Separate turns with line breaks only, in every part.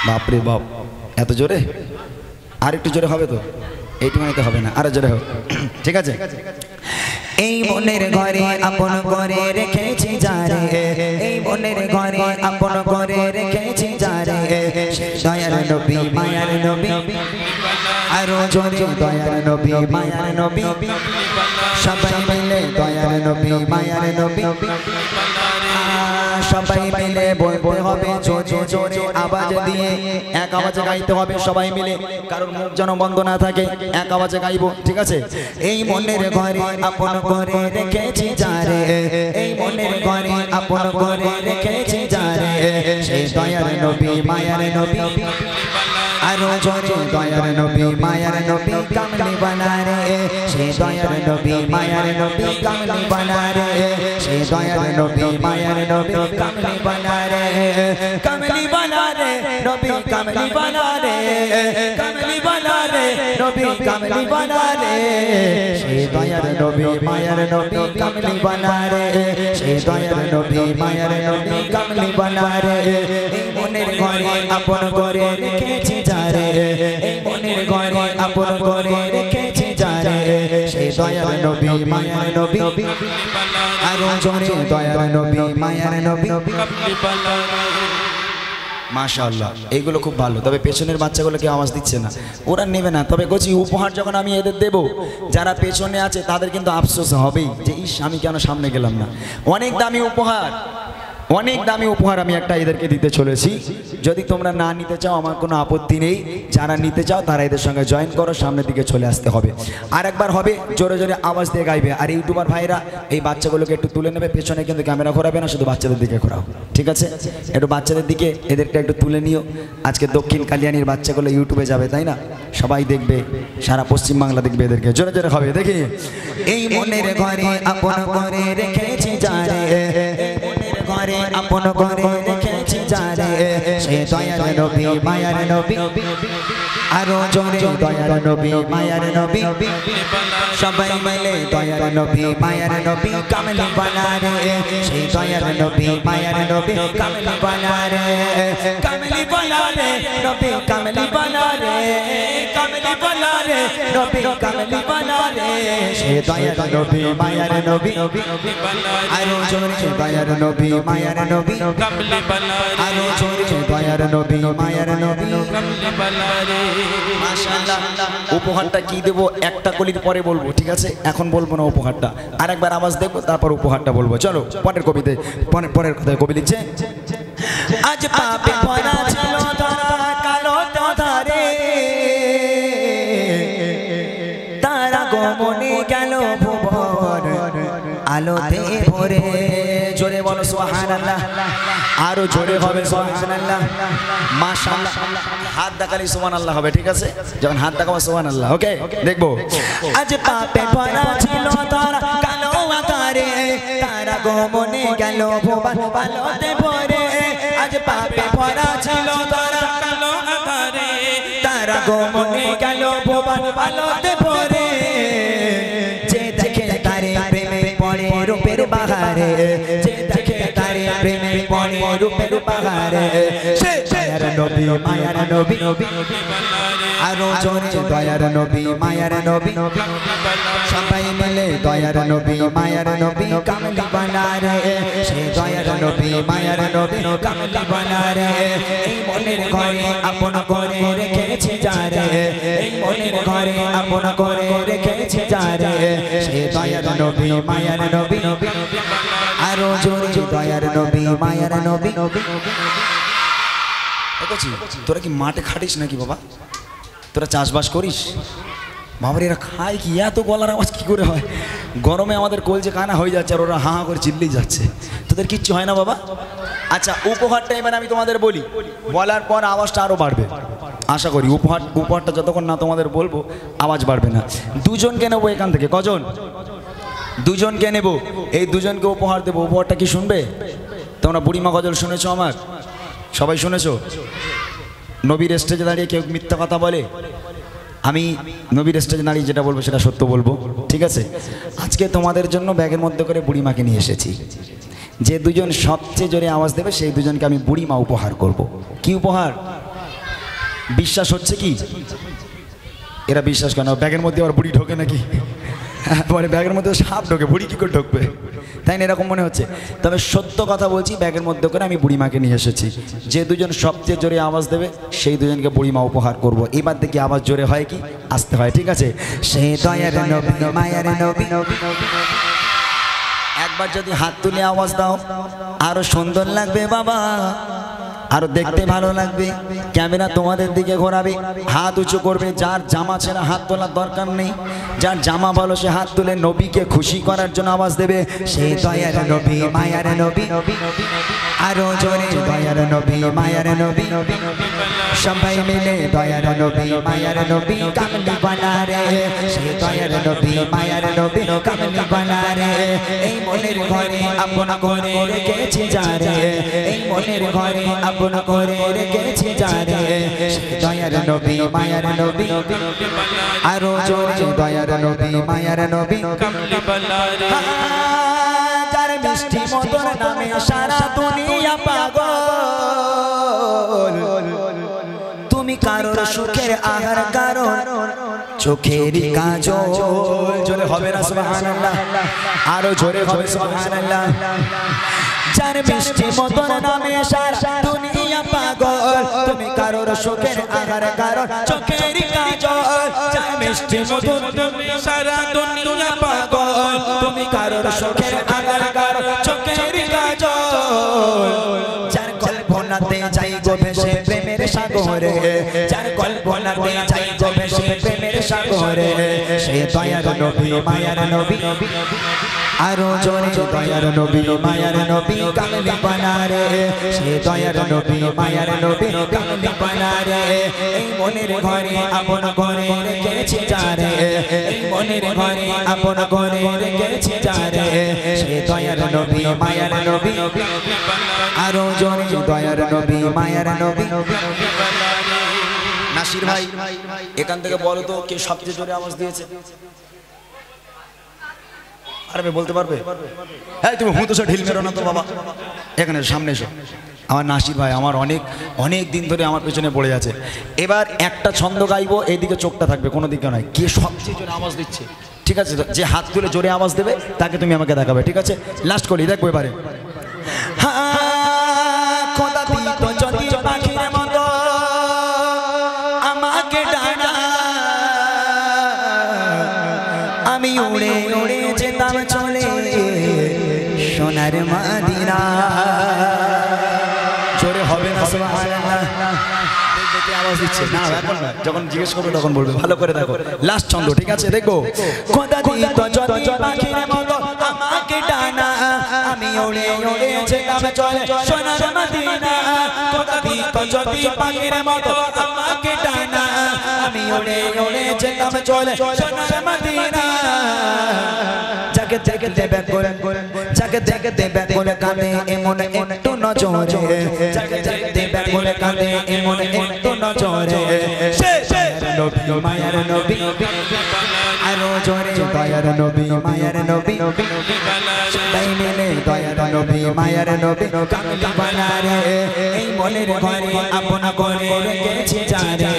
বাপরে বাপ, এত জোরে? আর একটু জোরে হবে তো? এইটুকুনিতে হবে না, আরো জোরে হবে। ঠিক আছে। এই মনের ঘরে আপন করে রেখেছি যারে, এই মনের ঘরে আপন করে রেখেছি যারে, দয়ার নবী মায়ার নবী, আরো জোরে দয়ার নবী মায়ার নবী, সবাই মিলে দয়ার নবী মায়ার নবী, সবাই মিলে বলতে হবে জোরে জোরে আওয়াজ দিয়ে, এক আওয়াজে গাইতে হবে সবাই মিলে, কারণ মুখ যেন বন্ধ না থাকে, এক আওয়াজে গাইবো। ঠিক আছে। এই মনের ঘরে আপন করে রেখেছি যারে, এই মনের ঘরে আপন করে রেখেছি যারে, সেই দয়ার নবী মায়ার নবী, আরো জোরে দয়ার নবী মায়ার নবী, কামলি বানা রে, সেই দয়ার নবী মায়ার নবী, কামলি বানা রে, সেই দয়ার নবী মায়ার নবী, কামলি বানা রে, কামলি বানা রে নবী, কামলি বানা রে, কামলি বানা রে নবী, কামলি বানা রে, সেই দয়ার নবী মায়ার নবী, কামলি বানা রে, সেই দয়ার নবী মায়ার নবী, কামলি বানা রে। এই মনের ঘরে আপন করে রেখেছি যারে, এই মনের ঘরে আপন করে রেখেছি যারে, সেই দয়ার নবী মায়ার নবী, আরো জোরে দয়ার নবী মায়ার নবী। মাশাআল্লাহ, এইগুলো খুব ভালো। তবে পেছনের বাচ্চাগুলোকে আওয়াজ দিচ্ছে না, ওরা নেবে না। তবে বলছি উপহার যখন আমি এদের দেব, যারা পেছনে আছে তাদের কিন্তু আফসোস হবেই যে ইস আমি কেন সামনে গেলাম না। অনেক দামি উপহার, অনেক দামি উপহার আমি একটা এদেরকে দিতে চলেছি। যদি তোমরা না নিতে চাও আমার কোনো আপত্তি নেই, যারা নিতে চাও তারা এদের সঙ্গে জয়েন করো, সামনের দিকে চলে আসতে হবে। আর একবার হবে জোরে জোরে আওয়াজ দিয়ে গাইবে। আর ইউটিউবার ভাইরা এই বাচ্চাগুলোকে একটু তুলে নেবে, পেছনে কিন্তু ক্যামেরা ঘোরাবে না, শুধু বাচ্চাদের দিকে ঘোরাও। ঠিক আছে, একটু বাচ্চাদের দিকে এদেরকে একটু তুলে নিও। আজকে দক্ষিণ কালিয়ানির বাচ্চাগুলো ইউটিউবে যাবে, তাই না? সবাই দেখবে, সারা পশ্চিমবাংলা দেখবে এদেরকে। জোরে জোরে হবে, দেখি। এই মনের ঘরে আপন করে রেখেছি যারে, ঘরে আপন করে রেখেছি যারে, সে দয়ার নবী মায়ার নবী, আরো জোরে দয়ার নবী মায়ার নবী, সবাই মিলে দয়ার নবী মায়ার নবী, কামলি বানা রে, সেই দয়ার নবী মায়ার নবী, কামলি বানা রে, কামলি বানা রে নবী, কামলি বানা রে, কামলি বানা রে নবী, কামলি বানা রে, সেই দয়ার নবী মায়ার নবী, আরো জোরে দয়ার নবী মায়ার নবী, কামলি বানা রে, আরো জোরে দয়ার নবী মায়ার নবী, কামলি বানা রে। মাশাআল্লাহ। উপহারটা কি দেব একটা কলির পরে বলবো, ঠিক আছে? এখন বলবো না উপহারটা, আরেকবার আওয়াজ দেবো তারপর উপহারটা বলবো। চলো পরের কবিতে, পরের কথায় কবি লিখছে, আজ পাপে ভরা ছিল তারা কালো ধারে, তারা গমনে গেল ভুবন আলোতে ভরে। জোরে বলো সুবহানাল্লাহ, আরো জোরে হবে সুবহানাল্লাহ। মাশাআল্লাহ, হাত দেখালে সুবহানাল্লাহ হবে। ঠিক আছে, যখন হাত দেখাবো সুবহানাল্লাহ। ওকে, দেখবো। আজ পাপে ভরা ছিল তারা কালো আকারে, তারা গমনে গেল ভুবন আলোতে ভরে। আজ পাপে ভরা ছিল তারা কালো আকারে, তারা গমনে গেল ভুবন আলোতে ভরে। যে দেখে তারে প্রেমে পড়ে রূপের বাহারে, যে দেখে তারে প্রেমে পড়ে রূপের বাহারে, সে দয়ার নবী মায়ার নবী, আরো জোরে দয়ার নবী মায়ার নবী, সবাই মিলে দয়ার নবী মায়ার নবী, কামলি বানা রে, সে দয়ার নবী মায়ার নবী, কামলি বানা রে। এই মনের ঘরে আপন করে রেখেছি যারে, এই মনের ঘরে আপন করে রেখেছি যারে, সে দয়ার নবী মায়ার নবী, আরো জোরে দয়ার নবী মায়ার নবী। তোরা কি মাঠে খাটিস নাকি বাবা? তোরা চাষবাস করিস? বাবার এরা খায় কি? এত গলার আওয়াজ কি করে হয়? গরমে আমাদের কলজে কানা হয়ে যাচ্ছে, আর ওরা হা হা করে চিল্লেই যাচ্ছে। তোদের কিচ্ছু হয় না বাবা? আচ্ছা, উপহারটা এবার আমি তোমাদের বলি, বলার পর আওয়াজটা আরো বাড়বে আশা করি। উপহারটা যতক্ষণ না তোমাদের বলবো আওয়াজ বাড়বে না। দুজনকে নেবো এখান থেকে। কজন? দুজনকে নেব। এই দুজনকে উপহার দেবো। উপহারটা কি শুনবে তোমরা? বুড়িমা গজল শুনেছো আমার? সবাই শুনেছো? নবীর স্টেজে দাঁড়িয়ে কেউ মিথ্যা কথা বলে? আমি নবীর স্টেজে দাঁড়িয়ে যেটা বলবো সেটা সত্য বলবো, ঠিক আছে? আজকে তোমাদের জন্য ব্যাগের মধ্যে করে বুড়িমাকে নিয়ে এসেছি। যে দুজন সবচেয়ে জোরে আওয়াজ দেবে সেই দুজনকে আমি বুড়িমা উপহার করব। কি উপহার? বিশ্বাস হচ্ছে কি? এরা বিশ্বাস করে না, ব্যাগের মধ্যে আবার বুড়ি ঢোকে নাকি? পরে ব্যাগের মধ্যে সাপ ঢোকে, বুড়ি কী করে ঢুকবে? তাই না, এরকম মনে হচ্ছে। তবে সত্য কথা বলছি, ব্যাগের মধ্যে করে আমি বুড়িমাকে নিয়ে এসেছি। যে দুজন সবচেয়ে জোরে আওয়াজ দেবে সেই দুজনকে বুড়িমা উপহার করব। এবার দেখি আওয়াজ জোরে হয় কি আসতে হয়, ঠিক আছে? সে দয়ার নবী মায়ার নবী, একবার যদি হাত তুলে আওয়াজ দাও আরো সুন্দর লাগবে বাবা, আরো দেখতে ভালো লাগবে। ক্যামেরা তোমাদের দিকে ঘোরাবে, হাত উঁচু করবে। যার জামা ছেঁড়া হাত তোলার দরকার নেই, যার জামা ভালো সে হাত তুলে নবীকে খুশি করার জন্য আওয়াজ দেবে। সে দয়ার নবী মায়ার নবী, আরো জোরে দয়ার নবী মায়ার নবী, সবাই মিলে দয়ার নবী মায়ার নবী কামলি বানা রে। সে দয়ার নবী মায়ার নবী কামলি বানা রে। এই মনের ঘরে আপন করে রেখেছি যারে, এই মনের ঘরে আপন করে রেখেছি যারে। সে দয়ার নবী মায়ার নবী, আরো জোরে দয়ার নবী মায়ার নবী কামলি বানা রে। যার মিষ্টি মধুর নামে সারা দুনিয়া পাগল, তুমি কারোর সুখের আহার কারণ চোখের কাজল। জোরে হবে না সুবহানাল্লাহ? আরো জোরে হবে সুবহানাল্লাহ। যার মিষ্টি মধুর নামে সারা দুনিয়া পাগল, তুমি কারোর সুখের আহার কারণ চোখের কাজল। যার মিষ্টি মধুর নামে সারা দুনিয়া পাগল, তুমি কারোর সুখের আহার কারণ চোখের কাজল। যার কল্পনাতে যাই গো ভেসে প্রেমের সাগরে, যার কল্পনাতে যাই গো ভেসে প্রেমের সাগরে। সে দয়ার নবী মায়ার নবী, আরো জোরে দয়ার নবী মায়ার নবী কামলি বানা রে। সে দয়ার নবী মায়ার নবী কামলি বানা রে। এই মনের ঘরে আপন করে রেখেছি যারে, এই মনের ঘরে আপন করে রেখেছি যারে। সে দয়ার নবী মায়ার নবী, আরো জোরে দয়ার নবী মায়ার নবী। নাসির ভাই এখান থেকে বলো তো কে সবচেয়ে জোরে আওয়াজ দিয়েছে? আরে বলতে পারবে? হ্যাঁ, তুমি হুঁ তো সে ঢিল মেরো না তো বাবা, এখানে সামনে এসো। আমার নাসির ভাই আমার অনেক অনেক দিন ধরে আমার পেছনে পড়ে আছে। এবার একটা ছন্দ গাইবো, এইদিকে চোখটা থাকবে, কোনো দিকে নয়। কে সবচেয়ে জোরে আওয়াজ দিচ্ছে, ঠিক আছে? যে হাত তুলে জোরে আওয়াজ দেবে তাকে তুমি আমাকে দেখাবে, ঠিক আছে? লাস্ট করি, দেখবো এবারে। খোদা দিত যদি পাখির মতো আমাকে ডানা, আমি উড়ে উড়ে যেতাম চলে সোনার মদিনা। জোরে হবে না সুবহানাল্লাহ? দেখে আওয়াজ দিচ্ছে না, এখন না, যখন জিজ্ঞেস করবে তখন বলবে। ভালো করে দেখো, লাস্ট ছন্দ, ঠিক আছে? দেখো। খোদা দিত যদি পাখির মতো আমাকে ডানা, আমি উড়ে উড়ে যেতাম চলে সোনার মদিনা। খোদা দিত যদি পাখির মতো আমাকে ডানা, আমি উড়ে উড়ে যেতাম চলে সোনার মদিনা। যাকে দেখতে ব্যাকুল, যাকে দেখতে ব্যাকুল কাঁদে এমন একটু নজরে, যাকে দেখতে ব্যাকুল কাঁদে এমন একটু নজরে। সে নবী মায়ার নবী, আরো জোরে দয়ার নবী মায়ার নবী, সবাই মিলে দয়ার নবী মায়ার নবী কামলি বানা রে। এই মনের ঘরে আপন করে রেখেছি যারে,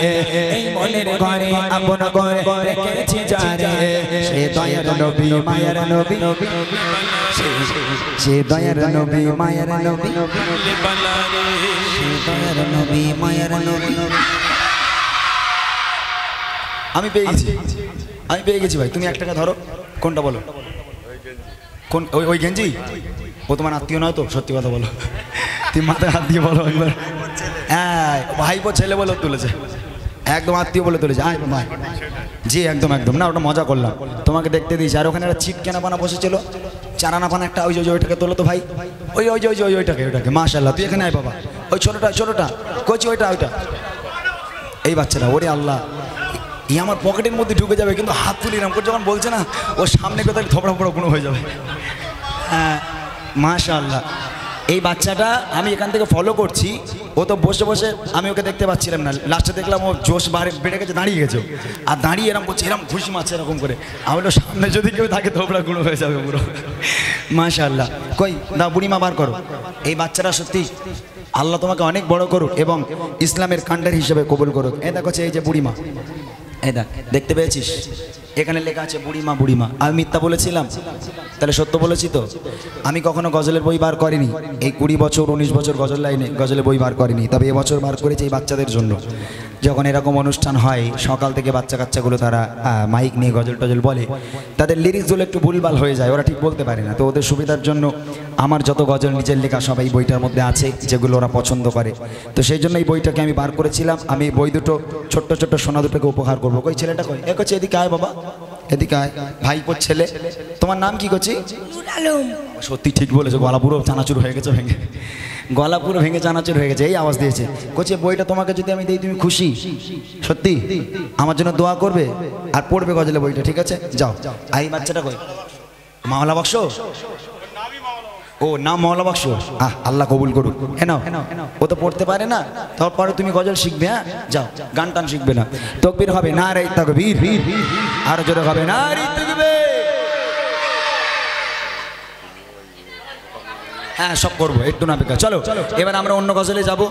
এই মনের ঘরে আপন করে রেখেছি যারে। সে দয়ার নবী মায়ার নবী, সে দয়ার নবী মায়ার নবী, সে দয়ার নবী মায়ার নবী। আমি পেয়ে গেছি, আমি পেয়ে গেছি ভাই। তুমি এক টাকা ধরো, কোনটা বলো? কোন ওই গেঞ্জি? ও তোমার আত্মীয় নয় তো? সত্যি কথা বলো, তুমি মাথায় হাত দিয়ে বলো একবার। হ্যাঁ, ভাইপো ছেলে বলে তুলেছে, একদম আত্মীয় বলে তুলেছে। আয় ভাই, জি একদম একদম। না ওটা মজা করলাম, তোমাকে দেখতে দিয়েছি। আর ওখানে একটা চিপ কেনা বানা বসেছিল, চারানা পানা একটা, ওই যে ওইটাকে তোলো তো ভাই, ওই ওই ওই ওই ওইটাকে ওইটাকে। মাশাআল্লাহ, তুই এখানে আয় বাবা। ওই ছোটোটা ছোটোটা কচি, ওইটা ওইটা। এই বাচ্চাটা, ওরে আল্লাহ, ই আমার পকেটের মধ্যে ঢুকে যাবে, কিন্তু হাত তুলিলাম যখন বলছে না, ও সামনে কোথায় থপড়া ফোড়া কোনো হয়ে যাবে। হ্যাঁ মাশাআল্লাহ, এই বাচ্চাটা আমি এখান থেকে ফলো করছি। ও তো বসে বসে, আমি ওকে দেখতে পাচ্ছিলাম না, লাস্টে দেখলাম ও জোশ বেড়ে গেছে, দাঁড়িয়ে গেছে, আর দাঁড়িয়ে এরকম করছে, এরকম ঘুষি মারছে এরকম করে। আমি বললো সামনে যদি কেউ থাকে তোমরা গুঁড়ো হয়ে যাবে পুরো। মাশাআল্লাহ। কই না বুড়িমা বার করো। এই বাচ্চারা সত্যি আল্লাহ তোমাকে অনেক বড় করুক এবং ইসলামের কাণ্ডার হিসেবে কবুল করুক। এই দেখো এই যে বুড়িমা, এই দেখ, দেখতে পেয়েছিস এখানে লেখা আছে বুড়িমা বুড়িমা। আমি মিথ্যা বলেছিলাম? তাহলে সত্য বলেছি তো? আমি কখনো গজলের বই বার করিনি, এই 20 বছর 19 বছর গজল লাইনে গজলের বই বার করিনি। তবে এবছর বার করেছি এই বাচ্চাদের জন্য। যখন এরকম অনুষ্ঠান হয় সকাল থেকে বাচ্চা কাচ্চাগুলো তারা মাইক নিয়ে গজল টজল বলে, তাদের লিরিক্সগুলো একটু ভুলভাল হয়ে যায়, ওরা ঠিক বলতে পারে না। তো ওদের সুবিধার জন্য আমার যত গজল নিজের লেখা সব এই বইটার মধ্যে আছে, যেগুলো ওরা পছন্দ করে। তো সেই জন্য এই বইটাকে আমি বার করেছিলাম। আমি এই বই দুটো ছোট্ট ছোট্ট সোনা দুটোকে উপহার করবো। কই ছেলেটা কই? এ করছে এদিকে আয় বাবা, এদিকে আয়। ভাইপোর ছেলে, তোমার নাম কি করছি? সত্যি ঠিক বলেছো, গলা পুরো চানাচুর হয়ে গেছে, ভেঙে গলা পুরো ভেঙে চানাচুর হয়ে গেছে, এই আওয়াজ দিয়েছে। কোচে বইটা তোমাকে যদি আমি দিই তুমি খুশি? সত্যি আমার জন্য দোয়া করবে আর পড়বে গজলে বইটা, ঠিক আছে? যাও। এই বাচ্চাটা কই? মাওলা বাক্স? ও নাম মাওলা বাক্স। আল্লাহ কবুল করুক। হেনাও, ও তো পড়তে পারে না, তারপরে তুমি গজল শিখবে। হ্যাঁ যাও, গান টান শিখবে না। তাকবীর হবে না, রে তাকবীর, আর জোরে হবে না রে তাকবীর। হ্যাঁ সব করবো, একটু না বেকার। চলো এবার আমরা অন্য গজলে যাব।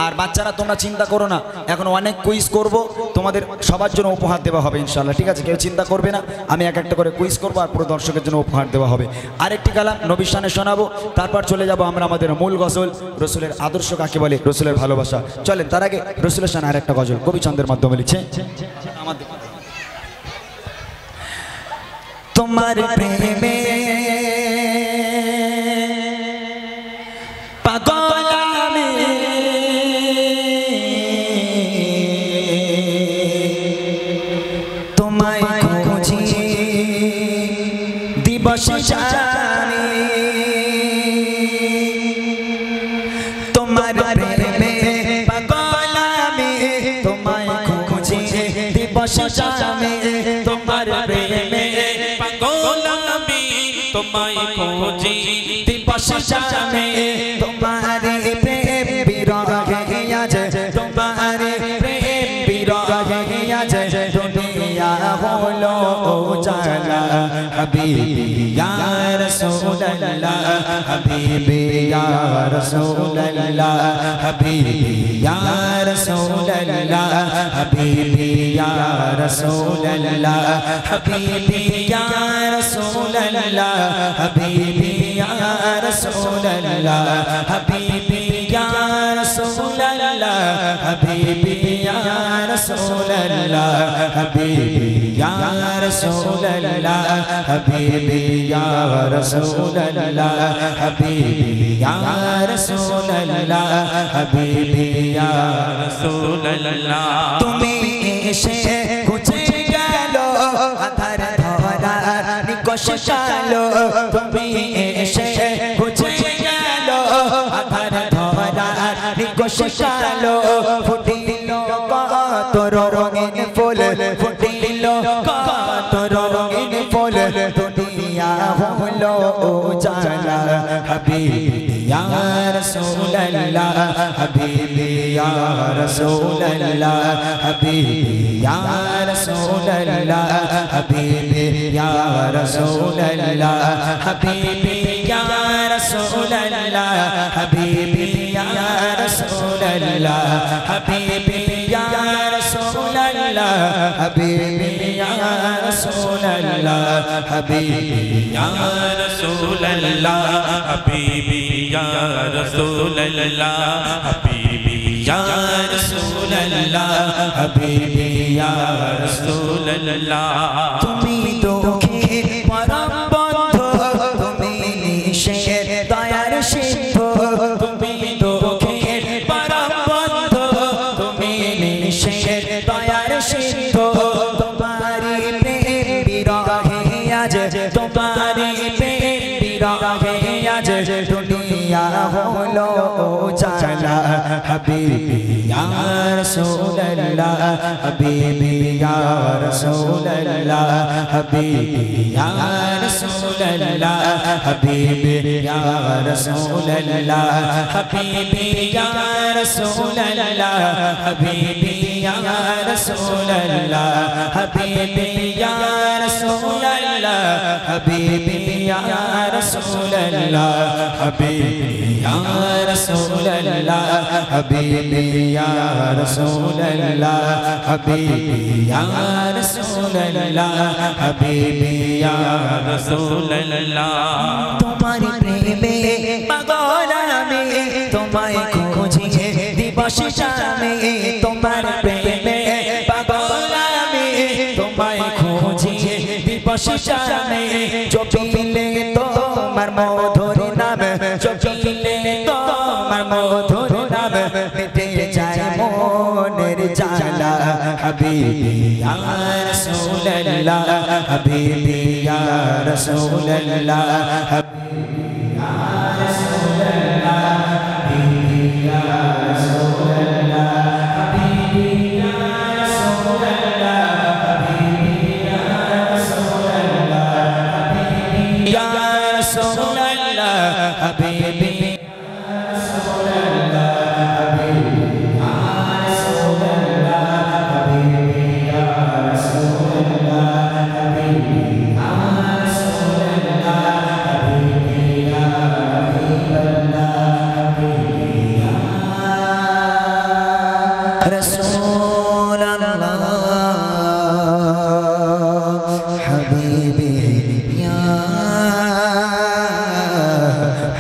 আর বাচ্চারা তোমরা চিন্তা করো না, এখন অনেক কুইজ করব, তোমাদের সবার জন্য উপহার দেওয়া হবে ইনশাআল্লাহ, ঠিক আছে? কেউ চিন্তা করবে না, আমি এক একটা করে কুইজ করবো আর পুরো দর্শকের জন্য উপহার দেওয়া হবে। আরেকটি কালাম নবীর শানে শোনাবো, তারপর চলে যাব আমরা আমাদের মূল গজল, রসুলের আদর্শ কাকে বলে, রসুলের ভালোবাসা। চলেন তার আগে রসুলের শানে আরেকটা গজল কবিচন্দ্রের মাধ্যমে লিখছে। তোমার প্রেমে পাগল আমি, তোমায় খুঁজি দিবস জানি, তোমার প্রেমে পাগল আমি, তোমায় খুঁজি দিবস জানি, তোমার প্রেমে পাগল আমি, তোমায় খুঁজি দিবস জানি, তোমারে প্রেম বিরহে আজ, তোমারে প্রেম বিরহে আজ, দুনিয়া হলো উজালা, হাবিবি ইয়া রাসূলুল্লাহ, হাবিবি ইয়া রাসূলুল্লাহ, হাবিবি ইয়া রাসূলুল্লাহ, হাবিবি ইয়া রাসূলুল্লাহ, হাবিবি ইয়া রাসূলুল্লাহ, হাবিবি ইয়া রাসূলুল্লাহ, হাবিবি ইয়া রাসূলুল্লাহ, হাবিবি ইয়া রাসূলুল্লাহ, হাবিবি ইয়া রাসূলুল্লাহ, হাবিবি ইয়া রাসূলুল্লাহ, হাবিবি ইয়া রাসূলুল্লাহ, হাবিবি ইয়া রাসূলুল্লাহ। তুমি এসে খুঁজে গেল আধার ধরা নিকশ কালো, তুমি এসে খুঁজে গেল আধার ধরা নিকশ কালো, ফুটিল কত রঙিন ফুল, ফুটিল কত রঙিন ফুল, দুনিয়া হলো উজালা, হাবিবি ইয়া রাসূলুল্লাহ, হাবিবি ইয়া রাসূলুল্লাহ, হাবিবি ইয়া রাসূলুল্লাহ, হাবিবি ইয়া রাসূলুল্লাহ, হাবিবি ইয়া রাসূলুল্লাহ, হাবিবি ইয়া রাসূলুল্লাহ, হাবিবি ইয়া রাসূলুল্লাহ, হাবিবি ইয়া রাসূলুল্লাহ, হাবিবি ইয়া রাসূলুল্লাহ, হাবিবি ইয়া রাসূলুল্লাহ, হাবিবি ইয়া রাসূলুল্লাহ, হাবিবি ইয়া রাসূলুল্লাহ। তুমি দুঃখে পরম বন্ধু, তুমি নিশের দয়ার সিন্ধু, তুমি দুঃখে পরম বন্ধু, তুমি নিশের দয়ার সিন্ধু, তোমারি প্রেম বিরহে আজ, তোমারি প্রেম বিরহে আজ, দুনিয়া হলো उजाला हबीबी या रसूल अल्लाह हबीबी या रसूल अल्लाह हबीबी या रसूल अल्लाह हबीबी या रसूल अल्लाह हबीबी या रसूल अल्लाह हबीबी या रसूल अल्लाह हबीबी या रसूल अल्लाह हबीबी या रसूल अल्लाह हबीबी या रसूल अल्लाह हबीबी या रसूल अल्लाह हबीबी या रसूल अल्लाह हबीबी या रसूल अल्लाह तुम्हारे प्रेमे पागल আমি তোমায় খুঁজি দিবস শামে তোমার প্রেমে পাগল আমি তোমায় খুঁজি দিবস শামে জপিলে তোমার মধুর নাম জপিলে তোমার মধুর নাম মিটে যায় মনের জ্বালা হাবিবি ইয়া রাসূলুল্লাহ হাবিবি ইয়া রাসূলুল্লাহ হাবিবি ইয়া রাসূলুল্লাহ হাবিবি ইয়া রাসূলুল্লাহ হাবিবি ইয়া রাসূলুল্লাহ হাবিবি ইয়া রাসূলুল্লাহ হাবিবি ইয়া রাসূলুল্লাহ হাবিবি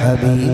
حبيبي